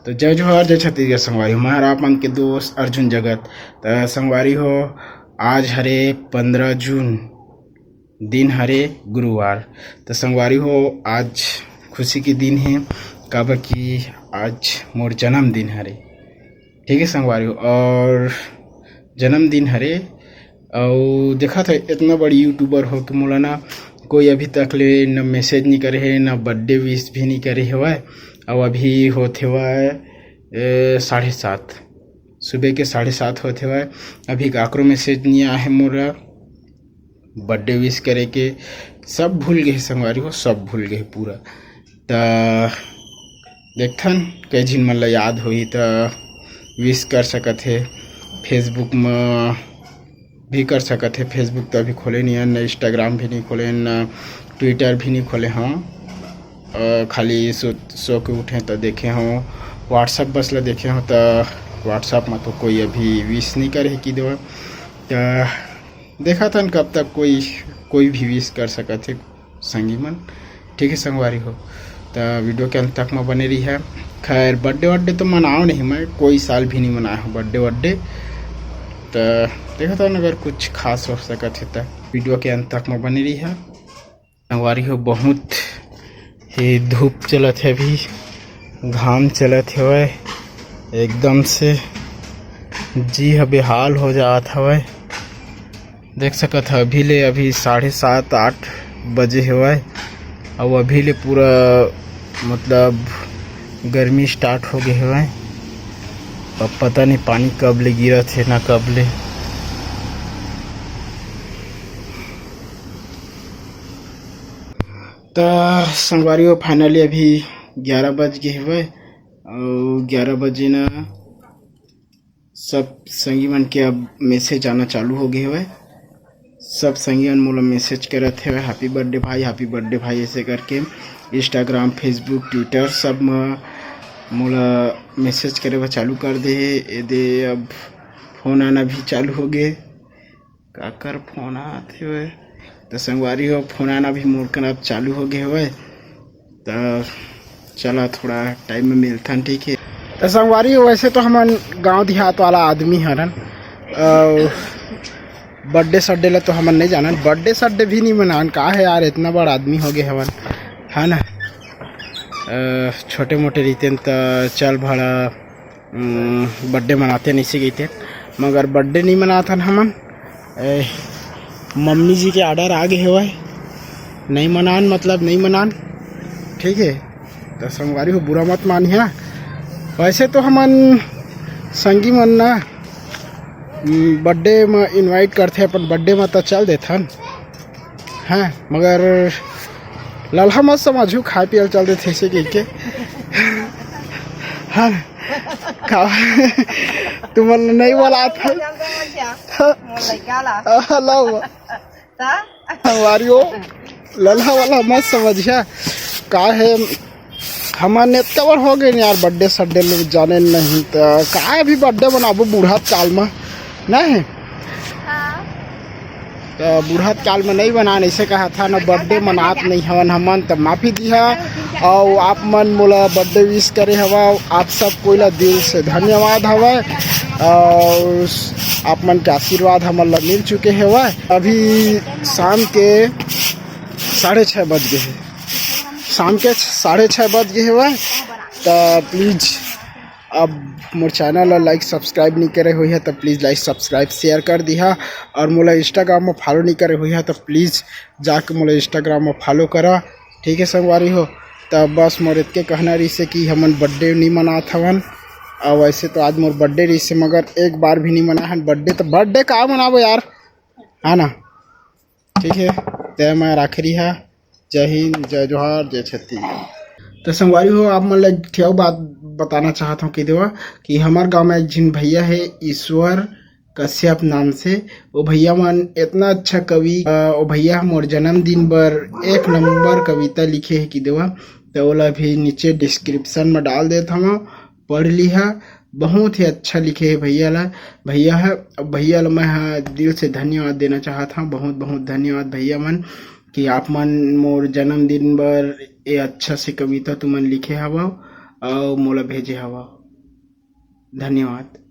तो जय जोहार जय छत्तीसगढ़ संगवारी हो। मैं हर आप मन के दोस्त अर्जुन जगत। तो संगवारी हो, आज हरे 15 जून, दिन हरे गुरुवार। तो संगवारी हो, आज खुशी के दिन है, काबर कि आज मोर जन्मदिन हरे। ठीक है संगवारी हो, और जन्मदिन हरे। और देखा था इतना बड़ी यूट्यूबर हो कि मोला ना कोई अभी तक ले न मैसेज नहीं करे है, न बर्थडे विश भी नहीं करे हवय। और अभी होते हुआ 7:30 सुबह के 7:30 होते हुआ अभी काकरो मैसेज नहीं आया है मोला बर्थडे विश करे के। सब भूल गए संगवारी हो, सब भूल गए पूरा। तो देखथन कई झिन मन ला याद होही तो विश कर सकत है। फेसबुक में भी कर सकत है। फेसबुक तो अभी खोले नहीं है, न इंस्टाग्राम भी नहीं खोले, न ट्विटर भी नहीं खोले हों। खाली सो के उठे तो देखे हों। व्हाट्सअप बस ला देखे हों तो व्हाट्सअप में तो कोई अभी विश नहीं करे कि दो। तो देखा था कब तक कोई भी विश कर सकत है संगी मन। ठीक है संगवारी हो, तो वीडियो के अंत तक में बने रही है। खैर बर्थडे तो मनाओ नहीं, मैं कोई साल भी नहीं मनाया हूँ बर्थडे। तो देखा था अगर कुछ खास हो सकत है तो वीडियो के अंत तक में बने रही है संगवारी हो। बहुत ही धूप चलत है, अभी घाम चलत है, एकदम से जी बेहाल हो जात हवय। देख सकत है अभी 7:30-8 बजे हवय, और अभी ले पूरा मतलब गर्मी स्टार्ट हो गए हवय। अब पता नहीं पानी कब ले गिरत है ना कब ले। तो संगवारी हो, फाइनली अभी 11 बज गए हुए, और 11 बजे ना सब संगी मन के अब मैसेज आना चालू हो गए हुए। सब संगी मन मोला मैसेज करत है हैप्पी बर्थडे भाई, हैप्पी बर्थडे भाई ऐसे करके। इंस्टाग्राम, फेसबुक, ट्विटर सब में मोला मैसेज करे हुआ चालू कर दे है। दे अब फोन आना भी चालू हो गए। काकर फोन आते हुए तो संगवारी हो, फोन आना भी मोर कर अब चालू हो गए हुए। तो चला थोड़ा टाइम में मिलता, ठीक है। तो संगवारी हो, वैसे तो हम गांव देहात वाला आदमी हरन, बर्थडे सड्डे ला तो हमन नहीं जानन, बर्थडे सड्डे भी नहीं मनान। का है यार, इतना बड़ा आदमी हो गए हवन, है ना। छोटे मोटे रहते तो चल भाड़ा बर्थडे मनाते नहीं से गए, मगर बर्थडे नहीं मनाथन हमन। मम्मी जी के ऑर्डर आ गए हुआ है, नहीं मनान मतलब नहीं मनान, ठीक है। तो संगवारी हो, बुरा मत मानिए। वैसे तो हमन संगी मन ना बर्थडे में इनवाइट करते अपन, बर्थडे में तो चल देथन हैं, मगर लल्हा मत समझू, खाए पियल चल देते ऐसे कह के। हाँ तुम नहीं बोला था हमारी हो, लल्हा वाला मत समझिया। का है हमारे इतना बार हो गए यार बर्थडे सड्डे लोग जाने नहीं, तो का अभी बर्थडे बनाबो बूढ़ात काल में नहीं। तो बूढ़ात काल में नहीं बनाने ऐसे कहा था ना, बर्थडे मनात नहीं हवन हमन। तो माफ़ी दिया, और आप मन मोला बर्थडे विश करे हवा, आप सब कोई ला दिल से धन्यवाद हवा। और आप मन के आशीर्वाद हमन ला मिल चुके हवा। अभी शाम के 6:30 बज गए हैं, शाम के 6:30 बज गए हुआ। तो प्लीज़ अब मोर चैनल ला लाइक सब्सक्राइब नहीं करे हुई है तो प्लीज़ लाइक सब्सक्राइब शेयर कर दिया। और मोला इंस्टाग्राम में फॉलो नहीं करे हुई है तो प्लीज़ जाके मोला इंस्टाग्राम में फॉलो करा, ठीक है संगवारी हो। तो बस मोर इतके कहना रही से कि हमन बर्थडे नहीं मनात हवन। और वैसे तो आज मोर बर्थडे रही से, मगर एक बार भी नहीं मना है बर्थडे। तो बर्थडे का मनाबो यार, है ना, ठीक है। तय मैं आखिरी है। जय हिंद, जय जोहार, जय छत्तीसगढ़। तो संगवारी हो, आप मन ला बात बताना चाहता हूँ कि हमारे गांव में एक जिन भैया है ईश्वर कश्यप नाम से। वो भैया मन इतना अच्छा कवि, वो भैया मोर जन्मदिन पर 1 नंबर कविता लिखे है कि देवा। तो ओला भी नीचे डिस्क्रिप्शन में डाल देता हूँ, पढ़ लिहा। बहुत ही अच्छा लिखे है भैया ला मैं दिल से धन्यवाद देना चाहता हूँ। बहुत बहुत धन्यवाद भैया मन, कि आप मन मोर जन्मदिन बर ये अच्छा से कविता तुमन लिखे हवा। अउ मोला भेजे हवा। धन्यवाद।